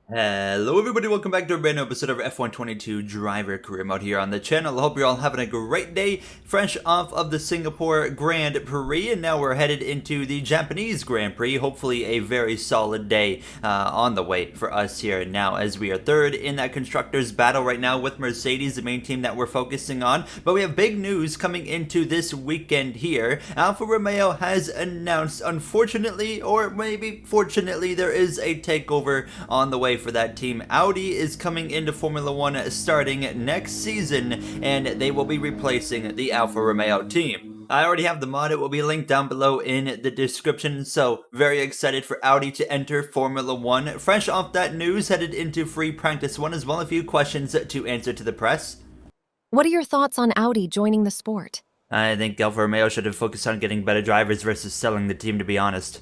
Hello everybody, welcome back to a brand new episode of F122 Driver Career Mode here on the channel. I hope you're all having a great day, fresh off of the Singapore Grand Prix, and now we're headed into the Japanese Grand Prix. Hopefully a very solid day on the way for us here now, as we are third in that Constructors battle right now with Mercedes, the main team that we're focusing on. But we have big news coming into this weekend here. Alfa Romeo has announced, unfortunately, or maybe fortunately, there is a takeover on the way for that team. Audi is coming into Formula One starting next season, and they will be replacing the Alfa Romeo team. I already have the mod. It will be linked down below in the description, so very excited for Audi to enter Formula One. Fresh off that news, headed into free practice one as well. A few questions to answer to the press. What are your thoughts on Audi joining the sport? I think Alfa Romeo should have focused on getting better drivers versus selling the team, to be honest.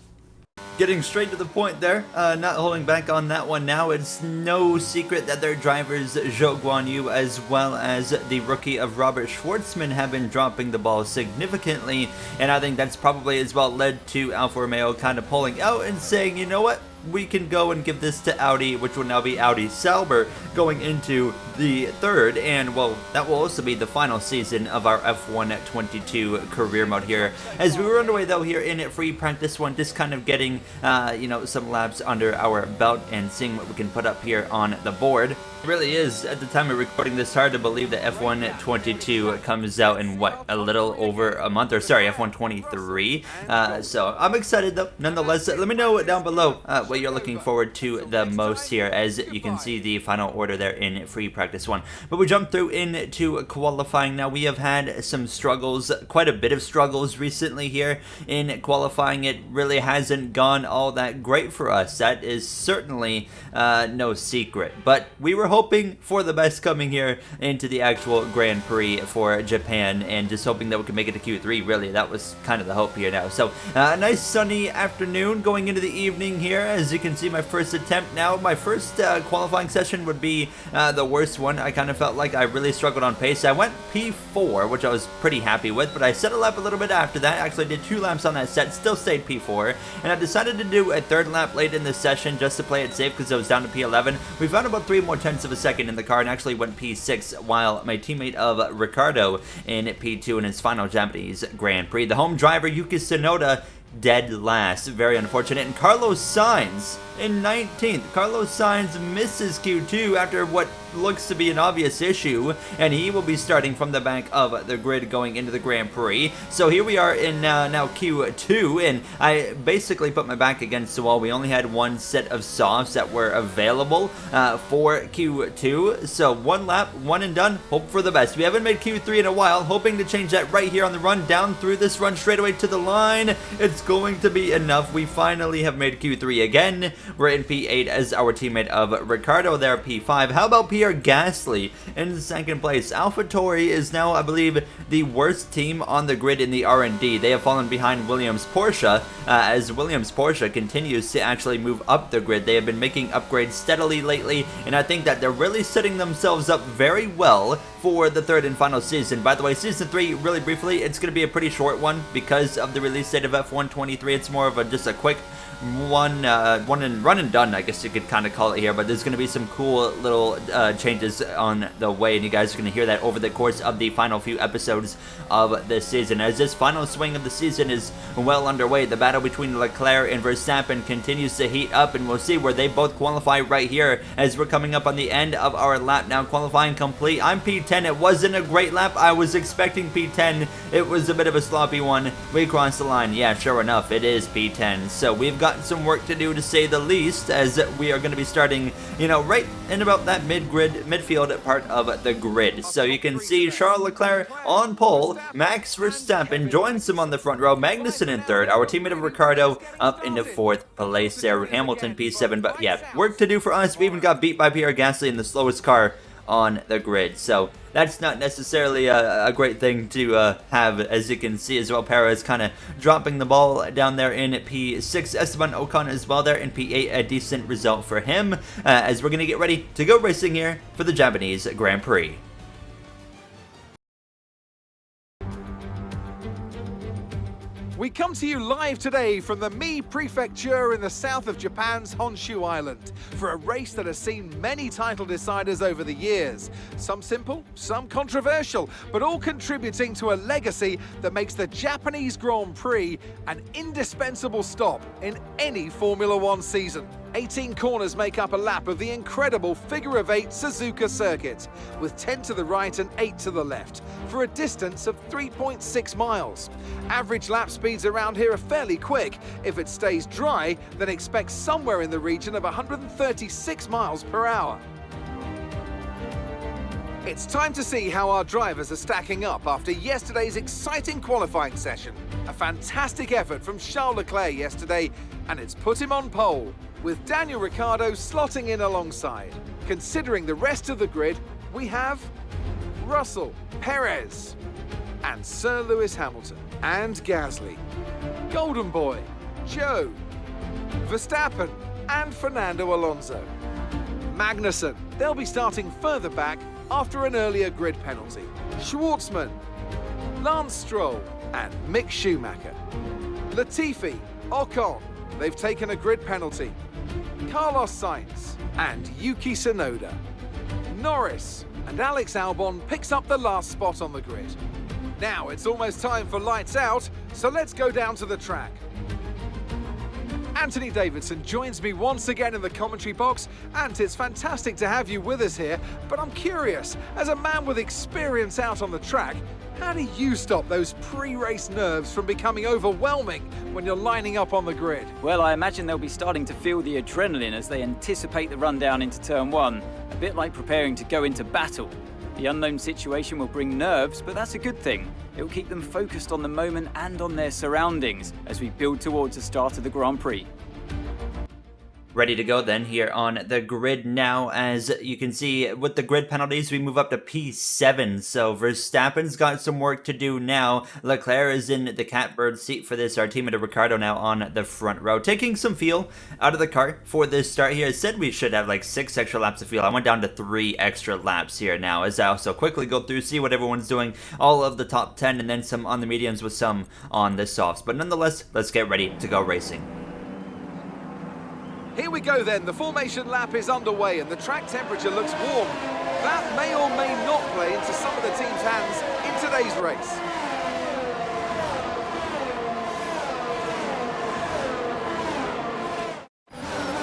Getting straight to the point there, not holding back on that one now. It's no secret that their drivers Zhou Guanyu as well as the rookie of Robert Schwartzman have been dropping the ball significantly, and I think that's probably as well led to Alfa Romeo kind of pulling out and saying, you know what, we can go and give this to Audi, which will now be Audi Sauber going into the third, and well, that will also be the final season of our F122 career mode here. As we were underway though here in free practice one, just kind of getting some laps under our belt and seeing what we can put up here on the board. It really is, at the time of recording this, hard to believe that F122 comes out in what, a little over a month, or sorry, F123. So I'm excited though, nonetheless. Let me know down below what you're looking forward to the most here, as you can see the final order there in free practice one. But we jump through into qualifying now. We have had some struggles, quite a bit of struggles recently here in qualifying. It really hasn't gone all that great for us. That is certainly no secret, but we were hoping for the best coming here into the actual Grand Prix for Japan, and just hoping that we could make it to Q3. Really, that was kind of the hope here now. So a nice sunny afternoon going into the evening here. As you can see, my first attempt now. My first qualifying session would be the worst one. I kind of felt like I really struggled on pace. I went P4, which I was pretty happy with, but I set a lap a little bit after that. Actually did 2 laps on that set, still stayed P4, and I decided to do a 3rd lap late in the session just to play it safe because I was down to P11. We found about 3 more tenths of a second in the car and actually went P6, while my teammate of Ricardo in P2 in his final Japanese Grand Prix. The home driver, Yuki Tsunoda, dead last. Very unfortunate. And Carlos Sainz in 19th. Carlos Sainz misses Q2 after what looks to be an obvious issue, and he will be starting from the back of the grid going into the Grand Prix. So here we are in now Q2, and I basically put my back against the wall. We only had 1 set of softs that were available for Q2, so 1 lap, 1 and done. Hope for the best. We haven't made Q3 in a while, hoping to change that right here on the run, down through this run straight away to the line. It's going to be enough. We finally have made Q3 again. We're in P8 as our teammate of Ricardo there, P5. How about Pierre Gasly in 2nd place? AlphaTauri is now, I believe, the worst team on the grid in the R&D. They have fallen behind Williams Porsche, as Williams Porsche continues to actually move up the grid. They have been making upgrades steadily lately, and I think that they're really setting themselves up very well for the 3rd and final season. By the way, season 3, really briefly, it's going to be a pretty short one because of the release date of F123. It's more of just a quick run and done, I guess you could kind of call it here, but there's going to be some cool little changes on the way, and you guys are going to hear that over the course of the final few episodes of this season. As this final swing of the season is well underway, the battle between Leclerc and Verstappen continues to heat up, and we'll see where they both qualify right here as we're coming up on the end of our lap now. Qualifying complete. I'm P10. It wasn't a great lap. I was expecting P10. It was a bit of a sloppy one. We crossed the line. Yeah, sure enough, it is P10. So we've got some work to do, to say the least, as we are going to be starting, right in about that midfield part of the grid. So you can see Charles Leclerc on pole, Max Verstappen joins him on the front row, Magnussen in 3rd, our teammate of Ricardo up into 4th place there, Hamilton P7, but yeah, work to do for us. We even got beat by Pierre Gasly in the slowest car on the grid, so that's not necessarily a great thing to have. As you can see as well, Perez kind of dropping the ball down there in P6. Esteban Ocon as well there in P8, a decent result for him, as we're going to get ready to go racing here for the Japanese Grand Prix. We come to you live today from the Mie Prefecture in the south of Japan's Honshu Island for a race that has seen many title deciders over the years. Some simple, some controversial, but all contributing to a legacy that makes the Japanese Grand Prix an indispensable stop in any Formula One season. 18 corners make up a lap of the incredible figure-of-8 Suzuka circuit, with 10 to the right and 8 to the left, for a distance of 3.6 miles. Average lap speeds around here are fairly quick. If it stays dry, then expect somewhere in the region of 136 miles per hour. It's time to see how our drivers are stacking up after yesterday's exciting qualifying session. A fantastic effort from Charles Leclerc yesterday, and it's put him on pole, with Daniel Ricciardo slotting in alongside. Considering the rest of the grid, we have Russell, Perez, and Sir Lewis Hamilton, and Gasly, Golden Boy, Joe, Verstappen, and Fernando Alonso. Magnussen, they'll be starting further back after an earlier grid penalty. Schwartzman, Lance Stroll, and Mick Schumacher. Latifi, Ocon, they've taken a grid penalty. Carlos Sainz and Yuki Tsunoda. Norris and Alex Albon picks up the last spot on the grid. Now it's almost time for lights out, so let's go down to the track. Anthony Davidson joins me once again in the commentary box, and it's fantastic to have you with us here, but I'm curious, as a man with experience out on the track, how do you stop those pre-race nerves from becoming overwhelming when you're lining up on the grid? Well, I imagine they'll be starting to feel the adrenaline as they anticipate the run down into turn one, a bit like preparing to go into battle. The unknown situation will bring nerves, but that's a good thing. It will keep them focused on the moment and on their surroundings as we build towards the start of the Grand Prix. Ready to go then here on the grid now. As you can see, with the grid penalties, we move up to P7. So Verstappen's got some work to do now. Leclerc is in the catbird seat for this. Our teammate Ricciardo now on the front row, taking some fuel out of the car for this start here. I said we should have like 6 extra laps of fuel. I went down to 3 extra laps here now, as I also quickly go through, see what everyone's doing. All of the top 10 and then some on the mediums with some on the softs. But nonetheless, let's get ready to go racing. Here we go then, the formation lap is underway and the track temperature looks warm. That may or may not play into some of the team's hands in today's race.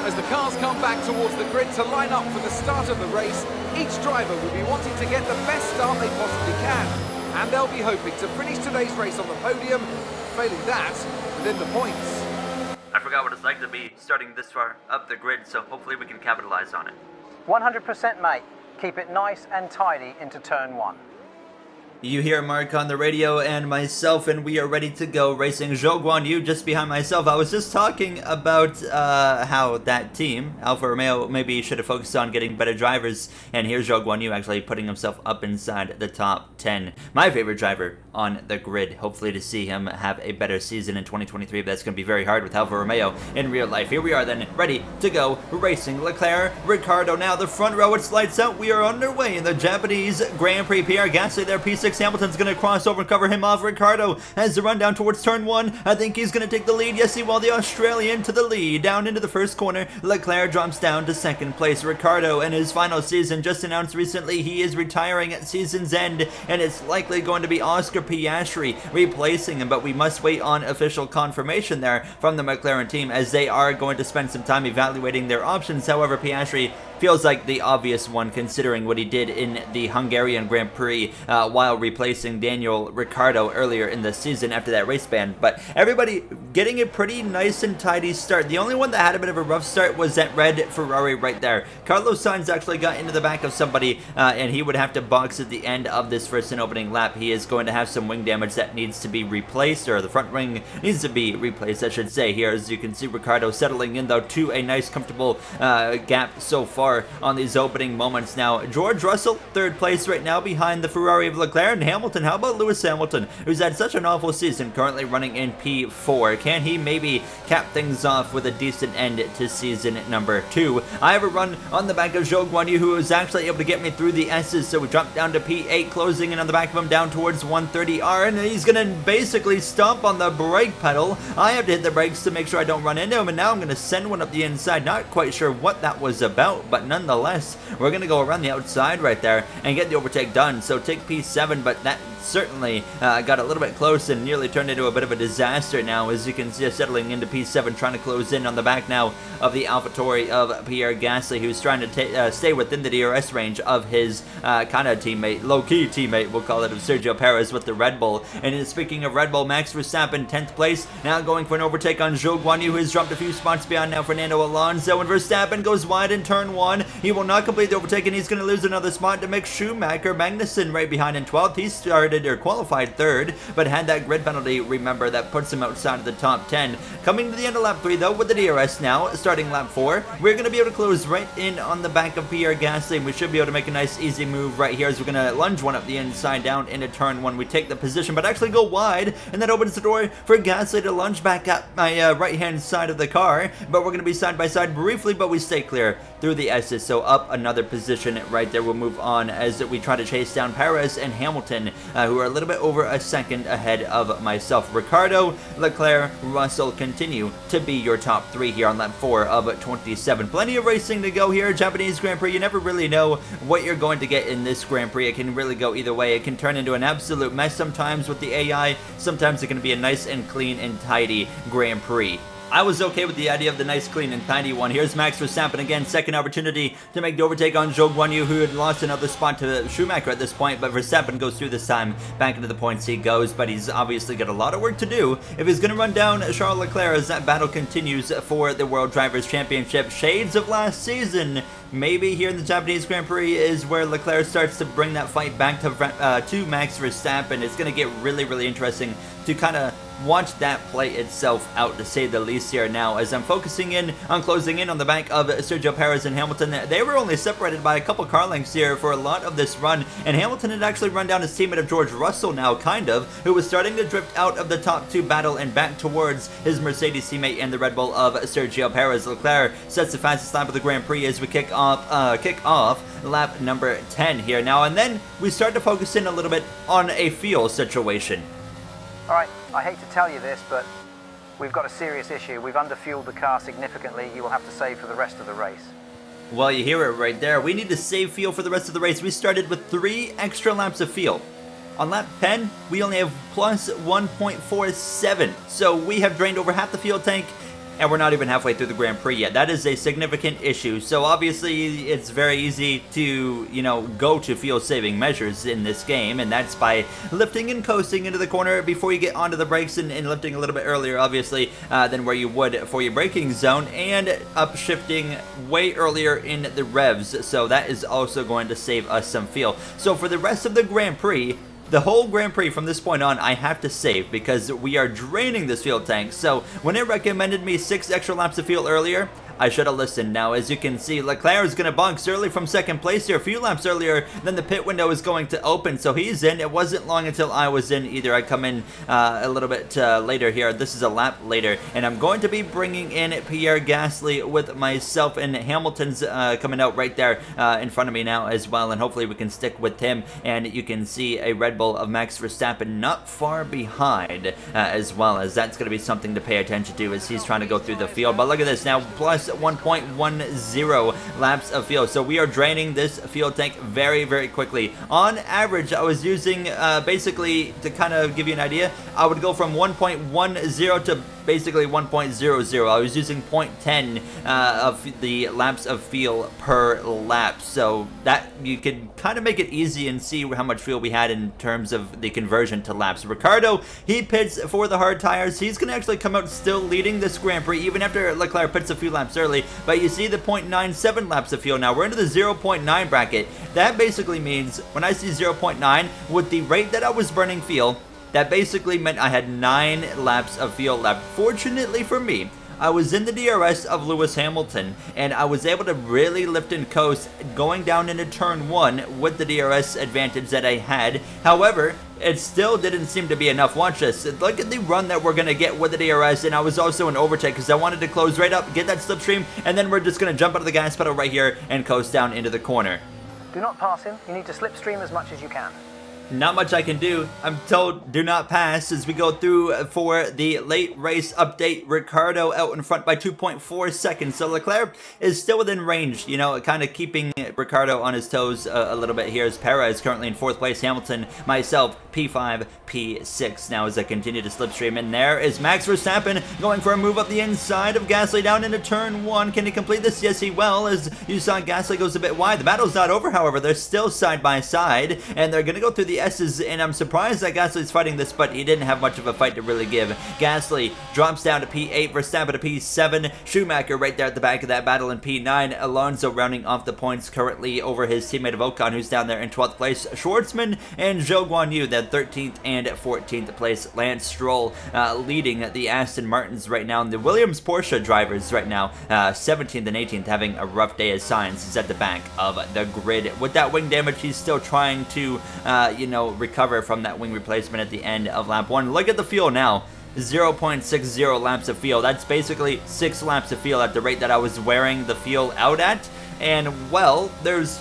As the cars come back towards the grid to line up for the start of the race, each driver will be wanting to get the best start they possibly can. And they'll be hoping to finish today's race on the podium, failing that, within the points. I forgot what it's like to be starting this far up the grid, so hopefully we can capitalize on it. 100% mate. Keep it nice and tidy into turn one. You hear Mark on the radio and myself, and we are ready to go racing. Zhou Guan Yu just behind myself. I was just talking about how that team, Alfa Romeo, maybe should have focused on getting better drivers, and here's Zhou Guan Yu actually putting himself up inside the top 10. My favorite driver on the grid. Hopefully to see him have a better season in 2023, but that's going to be very hard with Alfa Romeo in real life. Here we are then, ready to go racing. Leclerc, Ricciardo now the front row. It's lights out. We are underway in the Japanese Grand Prix. Pierre Gasly there, P6. Hamilton's going to cross over and cover him off. Ricciardo has the run down towards turn 1. I think he's going to take the lead. Yes, he will. The Australian to the lead. Down into the first corner. Leclerc drops down to second place. Ricciardo in his final season just announced recently he is retiring at season's end, and it's likely going to be Oscar Piastri replacing him, but we must wait on official confirmation there from the McLaren team, as they are going to spend some time evaluating their options. However, Piastri feels like the obvious one considering what he did in the Hungarian Grand Prix while replacing Daniel Ricciardo earlier in the season after that race ban. But everybody getting a pretty nice and tidy start. The only one that had a bit of a rough start was that red Ferrari right there. Carlos Sainz actually got into the back of somebody and he would have to box at the end of this first and opening lap. He is going to have some wing damage that needs to be replaced, or the front wing needs to be replaced, I should say. Here, as you can see, Ricciardo settling in though to a nice comfortable gap so far. far on these opening moments. Now, George Russell, 3rd place right now behind the Ferrari of Leclerc. And Hamilton, how about Lewis Hamilton, who's had such an awful season, currently running in P4. Can he maybe cap things off with a decent end to season number 2? I have a run on the back of Zhou Guanyu, who was actually able to get me through the S's, so we jumped down to P8, closing in on the back of him down towards 130R, and he's gonna basically stomp on the brake pedal. I have to hit the brakes to make sure I don't run into him, and now I'm gonna send one up the inside. Not quite sure what that was about, but nonetheless, we're gonna go around the outside right there and get the overtake done. So take P7, but that certainly got a little bit close and nearly turned into a bit of a disaster now, as you can see us settling into P7, trying to close in on the back now of the AlphaTauri of Pierre Gasly, who's trying to stay within the DRS range of his kind of teammate, low-key teammate, we'll call it, of Sergio Perez with the Red Bull. And speaking of Red Bull, Max Verstappen, 10th place, now going for an overtake on Zhou Guanyu, who has jumped a few spots behind now Fernando Alonso, and Verstappen goes wide in turn 1. He will not complete the overtake, and he's going to lose another spot to Mick Schumacher. Magnussen right behind in 12th. He started or qualified 3rd, but had that grid penalty, remember, that puts him outside of the top 10. Coming to the end of lap 3, though, with the DRS now, starting lap 4, we're going to be able to close right in on the back of Pierre Gasly, and we should be able to make a nice, easy move right here, as we're going to lunge one up the inside down into turn 1. We take the position, but actually go wide, and that opens the door for Gasly to lunge back up my right-hand side of the car, but we're going to be side by side briefly, but we stay clear through the S's, so up another position right there. We'll move on as we try to chase down Perez and Hamilton, who are a little bit over a second ahead of myself. Ricardo, Leclerc, Russell continue to be your top 3 here on lap 4 of 27. Plenty of racing to go here. Japanese Grand Prix, you never really know what you're going to get in this Grand Prix. It can really go either way. It can turn into an absolute mess sometimes with the AI. Sometimes it can be a nice and clean and tidy Grand Prix. I was okay with the idea of the nice, clean, and tidy one. Here's Max Verstappen again, second opportunity to make the overtake on Zhou Guanyu, who had lost another spot to Schumacher at this point, but Verstappen goes through this time. Back into the points he goes, but he's obviously got a lot of work to do if he's going to run down Charles Leclerc as that battle continues for the World Drivers' Championship. Shades of last season. Maybe here in the Japanese Grand Prix is where Leclerc starts to bring that fight back to Max Verstappen. It's going to get really, really interesting to kind of watch that play itself out, to say the least here now, as I'm focusing in on closing in on the back of Sergio Perez and Hamilton. They were only separated by a couple car lengths here for a lot of this run, and Hamilton had actually run down his teammate of George Russell now, kind of, who was starting to drift out of the top 2 battle and back towards his Mercedes teammate and the Red Bull of Sergio Perez. Leclerc sets the fastest lap of the Grand Prix as we kick off lap number 10 here now, and then we start to focus in a little bit on a fuel situation. Alright, I hate to tell you this, but we've got a serious issue. We've underfueled the car significantly. You will have to save for the rest of the race. Well, you hear it right there. We need to save fuel for the rest of the race. We started with 3 extra laps of fuel. On lap 10, we only have plus 1.47. So we have drained over half the fuel tank, and we're not even halfway through the Grand Prix yet. That is a significant issue. So obviously, it's very easy to, go to fuel-saving measures in this game, and that's by lifting and coasting into the corner before you get onto the brakes, and lifting a little bit earlier, obviously, than where you would for your braking zone, and upshifting way earlier in the revs. So that is also going to save us some fuel. So for the rest of the Grand Prix, the whole Grand Prix from this point on, I have to save because we are draining this fuel tank. So when it recommended me 6 extra laps of fuel earlier, I should have listened. Now, as you can see, Leclerc is going to box early from second place here. A few laps earlier than the pit window is going to open, so he's in. It wasn't long until I was in either. I come in a little bit later here. This is a lap later, and I'm going to be bringing in Pierre Gasly with myself, and Hamilton's coming out right there in front of me now as well, and hopefully we can stick with him. And you can see a Red Bull of Max Verstappen not far behind as well, as that's going to be something to pay attention to as he's trying to go through the field. But look at this now, plus 1.10 laps of fuel. So we are draining this fuel tank very, very quickly. On average, I was using basically, to kind of give you an idea, I would go from 1.10 to basically 1.00. I was using 0.10 of the laps of fuel per lap. So that you could kind of make it easy and see how much fuel we had in terms of the conversion to laps. Ricardo, he pits for the hard tires. He's going to actually come out still leading this Grand Prix, even after Leclerc pits a few laps early. But you see the 0.97 laps of fuel now. We're into the 0.9 bracket. That basically means when I see 0.9, with the rate that I was burning fuel, that basically meant I had 9 laps of fuel left. Fortunately for me, I was in the DRS of Lewis Hamilton, and I was able to really lift and coast going down into turn 1 with the DRS advantage that I had. However, it still didn't seem to be enough. Watch this. Look at the run that we're going to get with the DRS, and I was also in overtake because I wanted to close right up, get that slipstream, and then we're just going to jump out of the gas pedal right here and coast down into the corner. Do not pass him. You need to slipstream as much as you can. Not much I can do. I'm told do not pass as we go through for the late race update. Ricciardo out in front by 2.4 seconds. So Leclerc is still within range, you know, kind of keeping Ricciardo on his toes a little bit here as Perez currently in 4th place. Hamilton, myself, P5, P6 now as I continue to slipstream. And there is Max Verstappen going for a move up the inside of Gasly down into turn 1. Can he complete this? Yes, he will. As you saw, Gasly goes a bit wide. The battle's not over, however. They're still side by side, and they're going to go through the S's, and I'm surprised that Gasly's fighting this, but he didn't have much of a fight to really give. Gasly drops down to P8, Verstappen to P7, Schumacher right there at the back of that battle in P9, Alonso rounding off the points currently over his teammate of Ocon, who's down there in 12th place, Schwartzman and Zhou Guanyu, that 13th and 14th place, Lance Stroll leading the Aston Martins right now, and the Williams Porsche drivers right now, 17th and 18th, having a rough day as Sainz is at the back of the grid. With that wing damage, he's still trying to, recover from that wing replacement at the end of lap 1. Look at the fuel now. 0.60 laps of fuel. That's basically 6 laps of fuel at the rate that I was wearing the fuel out at. And, well, there's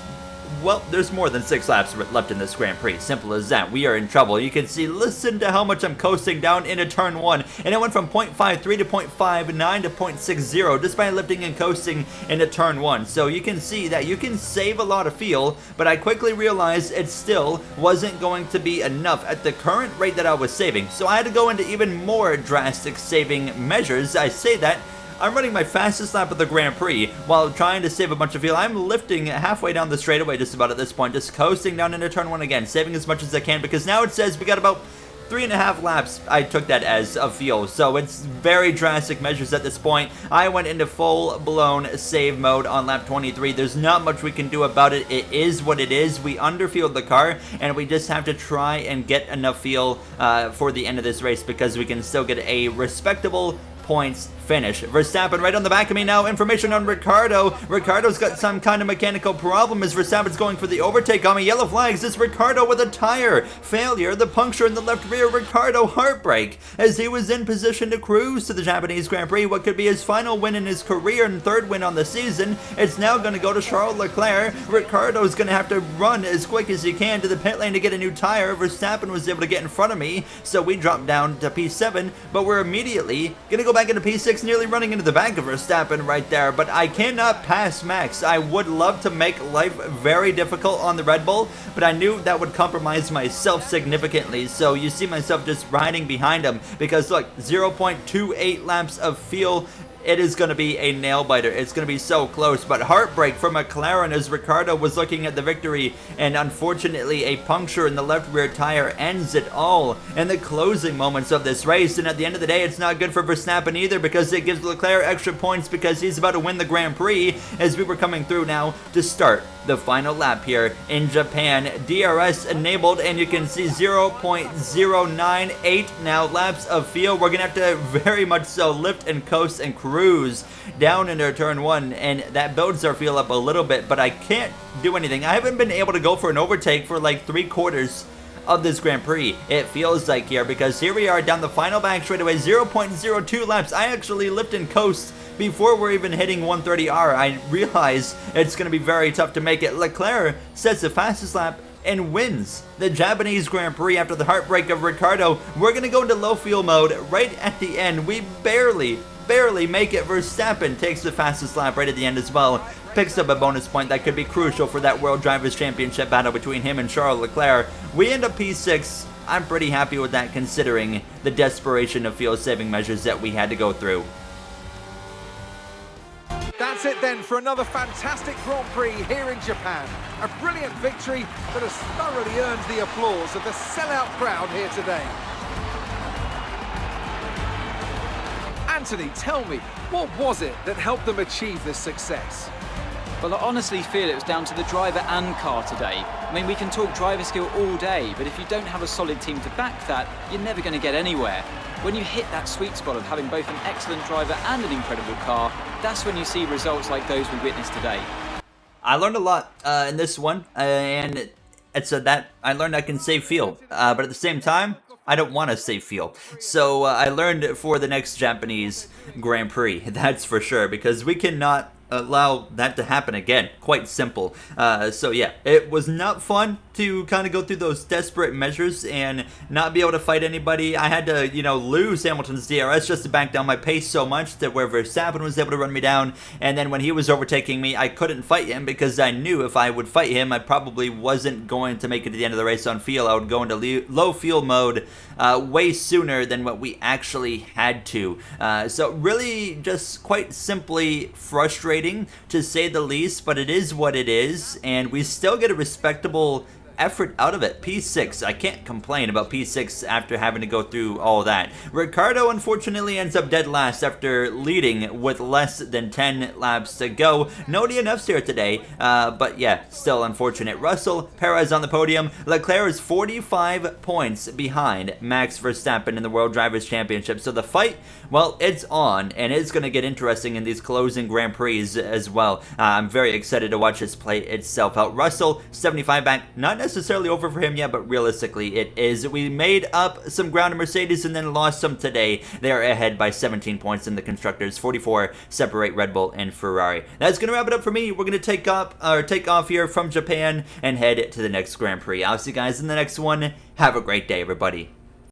more than 6 laps left in this Grand Prix. Simple as that. We are in trouble. You can see, listen to how much I'm coasting down into turn 1. And it went from 0.53 to 0.59 to 0.60 just by lifting and coasting into turn 1. So you can see that you can save a lot of fuel, but I quickly realized it still wasn't going to be enough at the current rate that I was saving. So I had to go into even more drastic saving measures. I say that I'm running my fastest lap of the Grand Prix while trying to save a bunch of fuel. I'm lifting halfway down the straightaway just about at this point, just coasting down into turn 1 again, saving as much as I can, because now it says we got about 3.5 laps, I took that as, of fuel, so it's very drastic measures at this point. I went into full-blown save mode on lap 23. There's not much we can do about it. It is what it is. We underfueled the car, and we just have to try and get enough fuel for the end of this race, because we can still get a respectable points finish. Verstappen right on the back of me now. Information on Ricciardo. Ricciardo's got some kind of mechanical problem as Verstappen's going for the overtake on me. Yellow flags. It's Ricciardo with a tire failure. The puncture in the left rear. Ricciardo heartbreak as he was in position to cruise to the Japanese Grand Prix. What could be his final win in his career and 3rd win on the season. It's now going to go to Charles Leclerc. Ricciardo's going to have to run as quick as he can to the pit lane to get a new tire. Verstappen was able to get in front of me, so we dropped down to P7, but we're immediately going to go back into P6, nearly running into the back of Verstappen right there, but I cannot pass Max. I would love to make life very difficult on the Red Bull, but I knew that would compromise myself significantly, so you see myself just riding behind him, because look, 0.28 laps of fuel. It is going to be a nail-biter. It's going to be so close, but heartbreak for McLaren as Ricciardo was looking at the victory, and unfortunately a puncture in the left rear tire ends it all in the closing moments of this race. And at the end of the day, it's not good for Verstappen either, because it gives Leclerc extra points because he's about to win the Grand Prix as we were coming through now to start the final lap here in Japan. DRS enabled, and you can see 0.098 now laps of fuel. We're going to have to very much so lift and coast and cruise down into turn 1, and that builds our fuel up a little bit, but I can't do anything. I haven't been able to go for an overtake for like 3/4 of this Grand Prix, it feels like here, because here we are down the final back straightaway, 0.02 laps. I actually lift and coast before we're even hitting 130R. I realize it's going to be very tough to make it. Leclerc sets the fastest lap and wins the Japanese Grand Prix after the heartbreak of Ricciardo. We're going to go into low fuel mode right at the end. We barely make it. Verstappen takes the fastest lap right at the end as well. Picks up a bonus point that could be crucial for that World Drivers' Championship battle between him and Charles Leclerc. We end up P6. I'm pretty happy with that considering the desperation of fuel saving measures that we had to go through. That's it then for another fantastic Grand Prix here in Japan. A brilliant victory that has thoroughly earned the applause of the sellout crowd here today. Anthony, tell me, what was it that helped them achieve this success? Well, I honestly feel it was down to the driver and car today. I mean, we can talk driver skill all day, but if you don't have a solid team to back that, you're never going to get anywhere. When you hit that sweet spot of having both an excellent driver and an incredible car, that's when you see results like those we witnessed today. I learned a lot in this one, and it's that I learned I can save fuel, but at the same time, I don't want to save fuel. So I learned for the next Japanese Grand Prix, that's for sure, because we cannot allow that to happen again. Quite simple. So yeah, it was not fun to kind of go through those desperate measures and not be able to fight anybody. I had to, lose Hamilton's DRS just to back down my pace so much that where Verstappen was able to run me down, and then when he was overtaking me, I couldn't fight him because I knew if I would fight him, I probably wasn't going to make it to the end of the race on fuel. I would go into low fuel mode way sooner than what we actually had to. So really just quite simply frustrating to say the least, but it is what it is, and we still get a respectable effort out of it. P6, I can't complain about P6 after having to go through all that. Ricardo unfortunately ends up dead last after leading with less than 10 laps to go. No DNFs here today, but yeah, still unfortunate. Russell, Perez on the podium. Leclerc is 45 points behind Max Verstappen in the World Drivers' Championship. So the fight, well, it's on, and it's going to get interesting in these closing Grand Prix as well. I'm very excited to watch this play itself out. Russell, 75 back, not necessarily over for him yet, but realistically it is. We made up some ground in Mercedes and then lost some today. They are ahead by 17 points in the constructors. 44 separate Red Bull and Ferrari. That's gonna wrap it up for me. We're gonna take off here from Japan and head to the next Grand Prix. I'll see you guys in the next one. Have a great day, everybody.